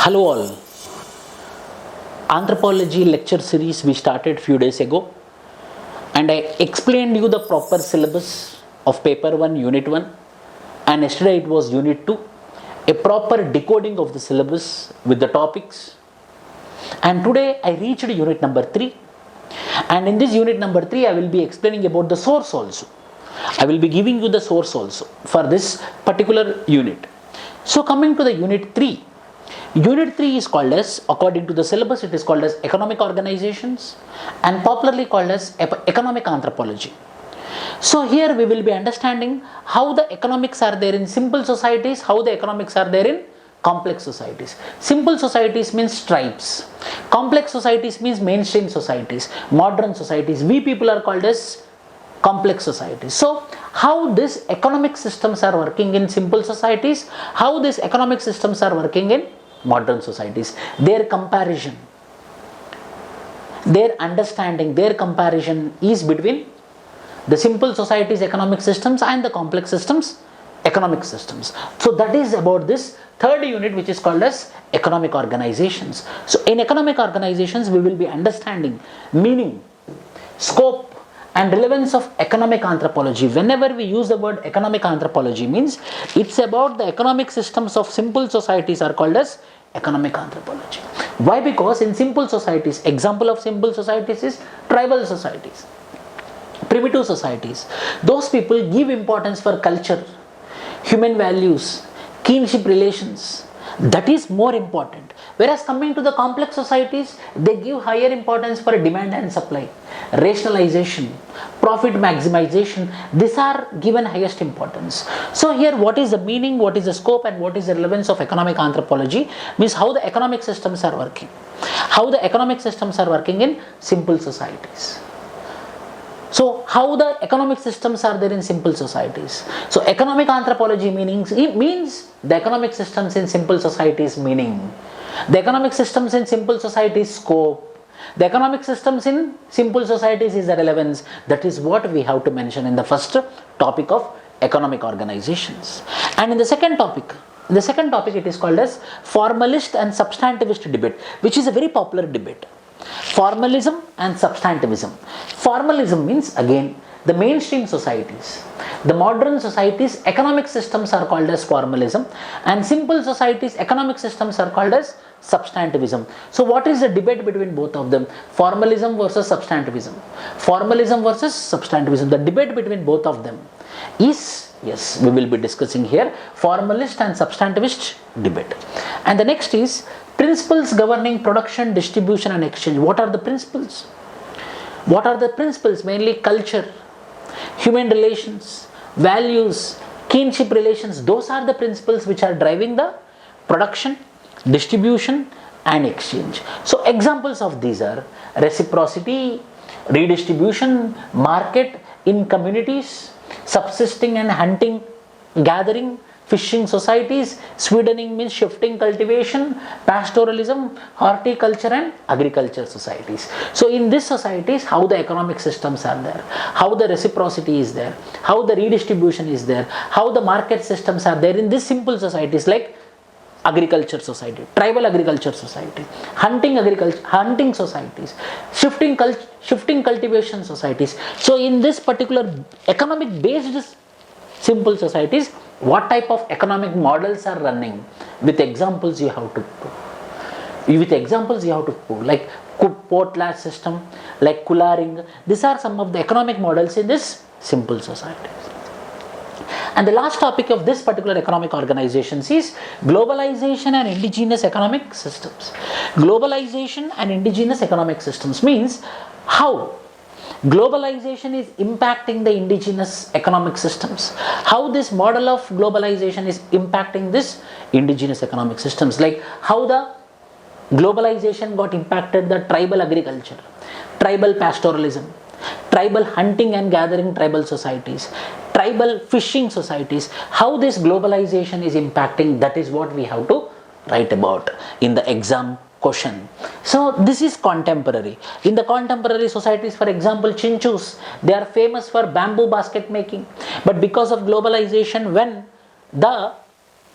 Hello all. Anthropology lecture series we started few days ago, and I explained you the proper syllabus of paper 1 unit 1, and yesterday it was unit 2, a proper decoding of the syllabus with the topics. And today I reached unit number 3, and in this unit number 3 I will be explaining about the source also. I will be giving you the source also for this particular unit. So coming to the unit 3. Unit 3 is called as, according to the syllabus, it is called as economic organizations and popularly called as economic anthropology. So here we will be understanding how the economics are there in simple societies, how the economics are there in complex societies. Simple societies means tribes. Complex societies means mainstream societies, modern societies. We people are called as complex societies. So how these economic systems are working in simple societies, how these economic systems are working in modern societies, their comparison, their understanding, their comparison is between the simple societies economic systems and the complex systems economic systems. So that is about this third unit, which is called as economic organizations. So in economic organizations we will be understanding meaning, scope and relevance of economic anthropology. Whenever we use the word economic anthropology, means it's about the economic systems of simple societies are called as economic anthropology. Why? Because in simple societies, example of simple societies is tribal societies, primitive societies. Those people give importance for culture, human values, kinship relations. That is more important. Whereas coming to the complex societies, they give higher importance for demand and supply, rationalization, profit maximization. These are given highest importance. So here what is the meaning, what is the scope and what is the relevance of economic anthropology means how the economic systems are working. How the economic systems are working in simple societies. So how the economic systems are there in simple societies. So economic anthropology means the economic systems in simple societies meaning. The economic systems in simple societies scope. The economic systems in simple societies is the relevance. That is what we have to mention in the first topic of economic organizations. And in the second topic it is called as formalist and substantivist debate, which is a very popular debate. Formalism and substantivism. Formalism means again the mainstream societies. The modern societies economic systems are called as formalism, and simple societies economic systems are called as substantivism. So what is the debate between both of them? Formalism versus substantivism. Formalism versus substantivism. The debate between both of them is, yes, we will be discussing here, formalist and substantivist debate. And the next is principles governing production, distribution and exchange. What are the principles? What are the principles? Mainly culture, human relations, values, kinship relations. Those are the principles which are driving the production, distribution and exchange. So examples of these are reciprocity, redistribution, market in communities, subsisting and hunting, gathering, fishing societies, swiddening means shifting cultivation, pastoralism, horticulture and agriculture societies. So in these societies, how the economic systems are there, how the reciprocity is there, how the redistribution is there, how the market systems are there in these simple societies like agriculture society, tribal agriculture society, hunting societies, shifting cultivation societies. So in this particular economic based simple societies, what type of economic models are running? With examples you have to prove. Like portland system, like collaring. These are some of the economic models in this simple societies. And the last topic of this particular economic organizations is globalization and indigenous economic systems. Globalization and indigenous economic systems means how globalization is impacting the indigenous economic systems. How this model of globalization is impacting this indigenous economic systems. Like how the globalization got impacted the tribal agriculture, tribal pastoralism, tribal hunting and gathering tribal societies, tribal fishing societies. How this globalization is impacting, that is what we have to write about in the exam question. So this is contemporary. In the contemporary societies, for example, Chinchus, they are famous for bamboo basket making. But because of globalization, when the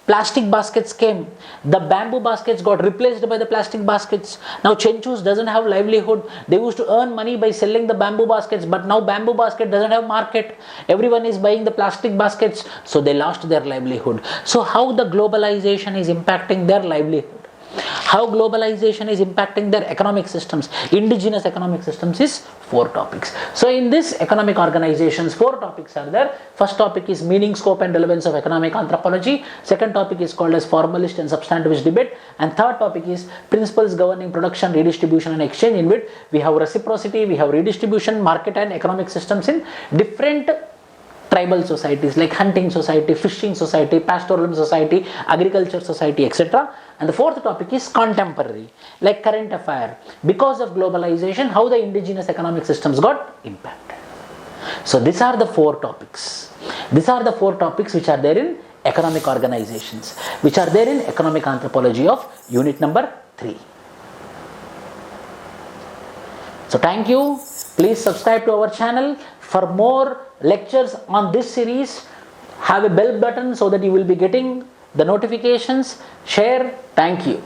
plastic baskets came. The bamboo baskets got replaced by the plastic baskets. Now Chenchus doesn't have livelihood. They used to earn money by selling the bamboo baskets, but now bamboo basket doesn't have market. Everyone is buying the plastic baskets, so they lost their livelihood. So how the globalization is impacting their livelihood? How globalization is impacting their economic systems, indigenous economic systems, is 4 topics. So in this economic organizations, 4 topics are there. First topic is meaning, scope and relevance of economic anthropology. Second topic is called as formalist and substantivist debate. And third topic is principles governing production, redistribution and exchange, in which we have reciprocity, we have redistribution, market and economic systems in different tribal societies like hunting society, fishing society, pastoralism society, agriculture society, etc. And the fourth topic is contemporary, like current affair. Because of globalization, how the indigenous economic systems got impacted. So these are the 4 topics. These are the 4 topics which are there in economic organizations, which are there in economic anthropology of unit number 3. So thank you. Please subscribe to our channel for more lectures on this series. Have a bell button so that you will be getting the notifications. Share. Thank you.